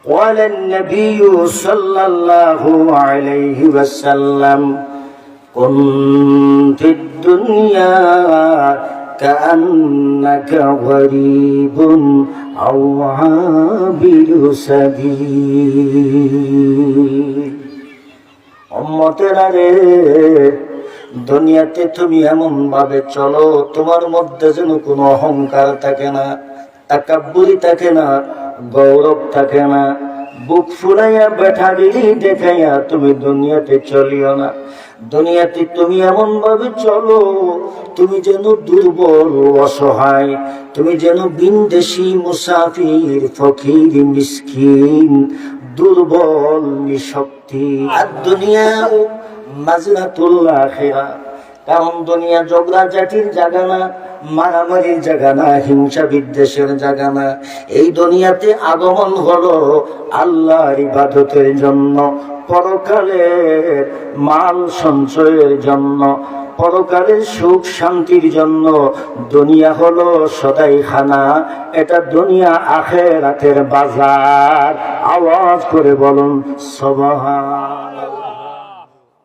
قال النبي صلى الله عليه وسلم كن في الدنيا كأنك غريب أو عابر سبيل উম্মতেরা রে, দুনিয়াতে তুমি এমন ভাবে চলো তোমার মধ্যে যেন কোনো অহংকার থাকে না, তাকাব্বুরি থাকে না, গৌরব থাকে না। বুক ফুলাইয়া বেঠাগিরি দেখাইয়া তুমি দুনিয়াতে চলিও না। দুনিয়াতে তুমি এমন ভাবে চলো তুমি যেন দুর্বল, অসহায়, তুমি যেন বিনদেশি, মুসাফির, ফকির, মিসকিন, দুর্বল, নিশক্তি। আর দুনিয়া মাজরাতুল আখিরা, কারণ দুনিয়া ঝগড়াঝাটির জায়গা না, মারামারির জায়গা না, হিংসা বিদ্বেষের জায়গা না। এই দুনিয়াতে আগমন হলো আল্লাহর ইবাদতের জন্য, পরকালের মাল সঞ্চয়ের জন্য, পরকালের সুখ শান্তির জন্য। দুনিয়া হলো সদাইখানা, এটা দুনিয়া আখিরাতের বাজার। আওয়াজ করে বলুন সুবহানাল্লাহ।